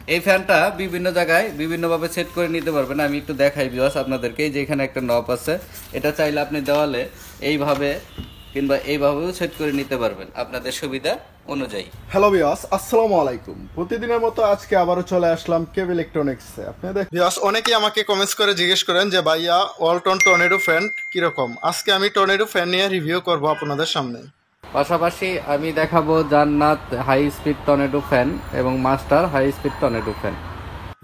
এই ফ্যানটা বিভিন্ন জায়গায় বিভিন্নভাবে সেট করে নিতে পারবেন। আমি একটু দেখাই ভিউয়ার্স আপনাদেরকে। এই যে এখানে একটা নব আছে, এটা চাইলে আপনি দেওয়ালে এইভাবে কিংবা এইভাবেও সেট করে নিতে পারবেন আপনাদের সুবিধা অনুযায়ী। হ্যালো ভিউয়ার্স, আসসালামু আলাইকুম। প্রতিদিনের মতো আজকে আবারও চলে আসলাম কেভ ইলেকট্রনিক্সে। আপনাদের ভিউয়ার্স অনেকেই আমাকে কমেন্টস করে জিজ্ঞেস করেন যে ভাইয়া ওয়ালটন টর্নেডো ফ্যান কিরকম। আজকে আমি টর্নেডো ফ্যান নিয়ে রিভিউ করব আপনাদের সামনে। পাশাপাশি আমি দেখাবো Jannat high speed tornado fan এবং master high speed tornado fan.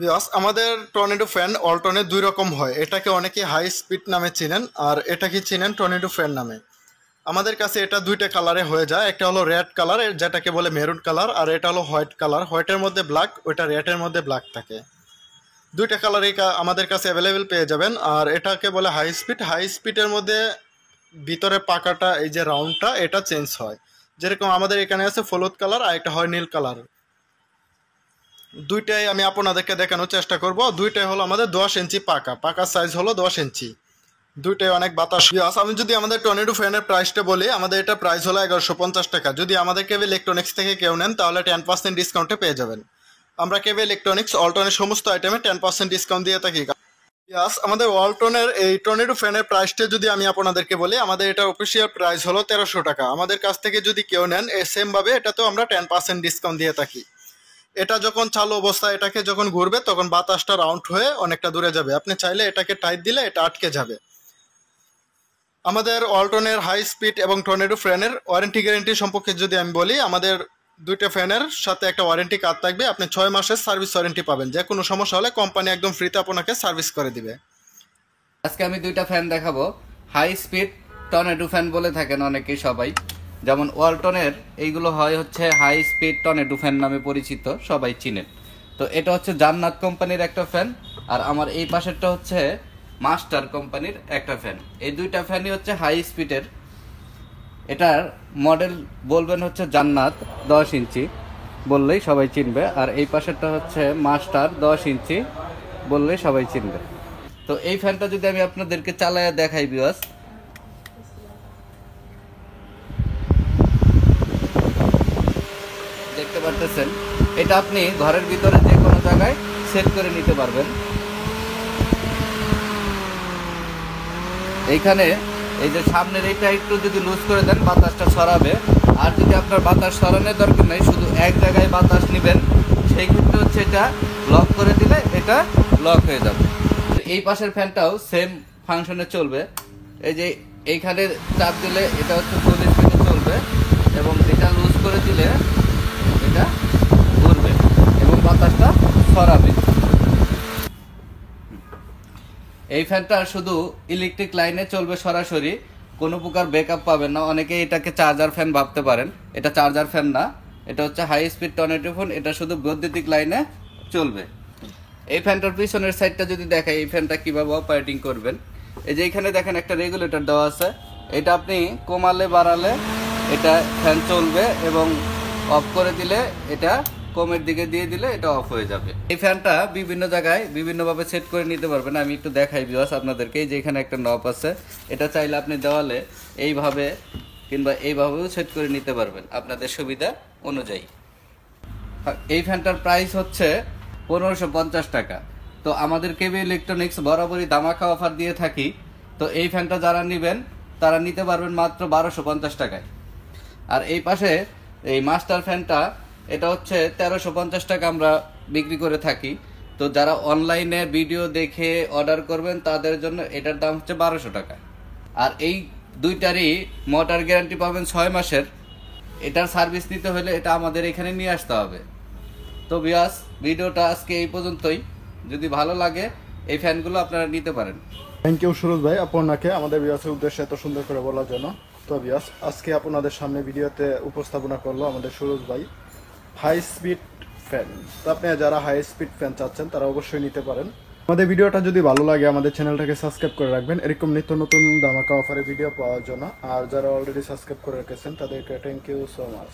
Viewers আমাদের টর্নেডো ফ্যান ওয়ালটনে দুই রকম হয়। এটাকে অনেকে হাই স্পিড নামে চিনেন আর এটাকে চিনেন টর্নেডো ফ্যান নামে। আমাদের কাছে এটা দুইটা কালারে হয়ে যায়। একটা হলো রেড কালার, যেটাকে বলে মেরুন কালার, আর এটা হলো হোয়াইট কালার। হোয়াইটের মধ্যে ব্ল্যাক, ওইটা রেডের মধ্যে ব্ল্যাক থাকে। দুইটা কালারই আমাদের কাছে অ্যাভেলেবেল পেয়ে যাবেন। আর এটাকে বলে হাই স্পিড। হাই স্পিডের মধ্যে ভিতরে পাকাটা, এই যে রাউন্ডটা, এটা চেঞ্জ হয়। যেরকম আমাদের এখানে আছে হলুদ কালার আর একটা হয় নীল কালার। দুইটাই আমি আপনাদেরকে দেখানোর চেষ্টা করব। দুইটাই হলো আমাদের 10 ইঞ্চি পাকা। পাকার সাইজ হলো 10 ইঞ্চি। দুইটাই অনেক বাতাস। আমি যদি আমাদের টর্নেডো ফ্যানের প্রাইসটা বলি, আমাদের এটা প্রাইস হলো 1150 টাকা। যদি আমাদের কেভ ইলেকট্রনিক্স থেকে কেউ নেন তাহলে 10% ডিসকাউন্টে পেয়ে যাবেন। আমরা কেভ ইলেকট্রনিক্স ওয়ালটনের সমস্ত আইটেমে 10% ডিসকাউন্ট দিয়ে থাকি। আমাদের ওয়ালটনের এই টর্নেডো ফ্যানের প্রাইসটা যদি আমি আপনাদেরকে বলি, আমাদের এটা অফিসিয়াল প্রাইস হলো 1300 টাকা। আমাদের কাছ থেকে যদি কেউ নেন সেম ভাবে এটাতেও আমরা 10% ডিসকাউন্ট দিয়ে থাকি। এটা যখন চালু অবস্থা, এটাকে যখন ঘুরবে তখন বাতাসটা রাউন্ড হয়ে অনেকটা দূরে যাবে। আপনি চাইলে এটাকে টাইট দিলে এটা আটকে যাবে। আমাদের ওয়ালটনের হাই স্পিড এবং টর্নেডো ফ্যানের ওয়ারেন্টি গ্যারেন্টি সম্পর্কে যদি আমি বলি, আমাদের দুইটা ফ্যানের সাথে একটা ওয়ারেন্টি কার্ড থাকবে। আপনি 6 মাসের সার্ভিস ওয়ারেন্টি পাবেন। যে কোনো সমস্যা হলে কোম্পানি একদম ফ্রিতে আপনাকে সার্ভিস করে দিবে। আজকে আমি দুইটা ফ্যান দেখাবো। হাই স্পিড টর্নেডো ফ্যান বলে থাকেন অনেকেই, সবাই। যেমন ওয়ালটনের এইগুলো হচ্ছে হাই স্পিড টর্নেডো ফ্যান নামে পরিচিত, সবাই চিনেন। তো এটা হচ্ছে জান্নাত কোম্পানির একটা ফ্যান, আর আমার এই পাশেরটা হচ্ছে মাস্টার কোম্পানির একটা ফ্যান। এই দুইটা ফ্যানই হচ্ছে হাই স্পিডের। এটার মডেল বলবেন হচ্ছে জান্নাত 10 ইঞ্চি বললেই সবাই চিনবে, আর এই পাশেরটা হচ্ছে মাস্টার 10 ইঞ্চি বললেই সবাই চিনবে। তো এই ফ্যানটা যদি আমি আপনাদেরকে চালায়া দেখাই ভিউয়ার্স, দেখতে পারতেছেন, এটা আপনি ঘরের ভিতরে যে কোনো জায়গায় সেট করে নিতে পারবেন। এইখানে এই যে সামনের এইটা একটু যদি লুজ করে দেন বাতাসটা ছড়াবে। আর যদি আপনার বাতাস ছড়ানোর দরকার নেই, শুধু এক জায়গায় বাতাস নেবেন, সেই ক্ষেত্রে হচ্ছে এটা লক করে দিলে এটা লক হয়ে যাবে। এই পাশের ফ্যানটাও সেম ফাংশনে চলবে। এই যে এইখানে চাপ দিলে এটা হচ্ছে ফুল স্পিডে চলবে, এবং এটা লুজ করে দিলে এটা ঘুরবে এবং বাতাসটা ছড়াবে। এই ফ্যানটা শুধু ইলেকট্রিক লাইনে চলবে সরাসরি, কোনো প্রকার ব্যাকআপ পাবেন না। অনেকে এটাকে চার্জার ফ্যান ভাবতে পারেন, এটা চার্জার ফ্যান না, এটা হচ্ছে হাই স্পিড টর্নেডো ফ্যান। এটা শুধু বৈদ্যুতিক লাইনে চলবে। এই ফ্যানটার পিছনের সাইডটা যদি দেখাই, এই ফ্যানটা কিভাবে অপারেটিং করবেন, এই যে এখানে দেখেন একটা রেগুলেটর দেওয়া আছে। এটা আপনি কমালে বাড়ালে এটা ফ্যান চলবে, এবং অফ করে দিলে এটা কমের দিকে দিয়ে দিলে এটা অফ হয়ে যাবে। এই ফ্যানটা বিভিন্ন জায়গায় বিভিন্নভাবে সেট করে নিতে পারবেন। আমি একটু দেখাই ভিউয়ার্স আপনাদেরকে। এই যে এখানে একটা নব আছে, এটা চাইলে আপনি দেওয়ালে এইভাবে কিংবা এইভাবেও সেট করে নিতে পারবেন আপনাদের সুবিধা অনুযায়ী। এই ফ্যানটার প্রাইস হচ্ছে 1550 টাকা। তো আমাদের কেবি ইলেকট্রনিক্স বরাবরই ধামাকা অফার দিয়ে থাকি। তো এই ফ্যানটা যারা নেবেন তারা নিতে পারবেন মাত্র 1250 টাকায়। আর এই পাশে এই মাস্টার ফ্যানটা, এটা হচ্ছে 1350 টাকা আমরা বিক্রি করে থাকি। তো যারা অনলাইনে ভিডিও দেখে অর্ডার করবেন তাদের জন্য এটার দাম হচ্ছে 1200 টাকা। আর এই দুইটারই মোটর গ্যারান্টি পাবেন 6 মাসের। এটার সার্ভিস নিতে হলে এটা আমাদের এখানে নিয়ে আসতে হবে। তো ভিউয়ার্স, ভিডিওটা আজকে এই পর্যন্তই। যদি ভালো লাগে এই ফ্যানগুলো আপনারা নিতে পারেন। থ্যাংক ইউ সুরজ ভাই, আপনাকে আমাদের ভিউয়ার্সের উদ্দেশ্যে এত সুন্দর করে বলার জন্য। তো ভিউয়ার্স, আজকে আপনাদের সামনে ভিডিওতে উপস্থাপনা করলো আমাদের সুরজ ভাই হাই স্পিড ফ্যান। তো আপনি যারা হাই স্পিড ফ্যান চাচ্ছেন তারা অবশ্যই নিতে পারেন। আমাদের ভিডিওটা যদি ভালো লাগে আমাদের চ্যানেলটাকে সাবস্ক্রাইব করে রাখবেন এরকম নিত্য নতুন ধামাকা অফারের ভিডিও পাওয়ার জন্য। আর যারা অলরেডি সাবস্ক্রাইব করে রেখেছেন তাদেরকে থ্যাংক ইউ সো মাচ।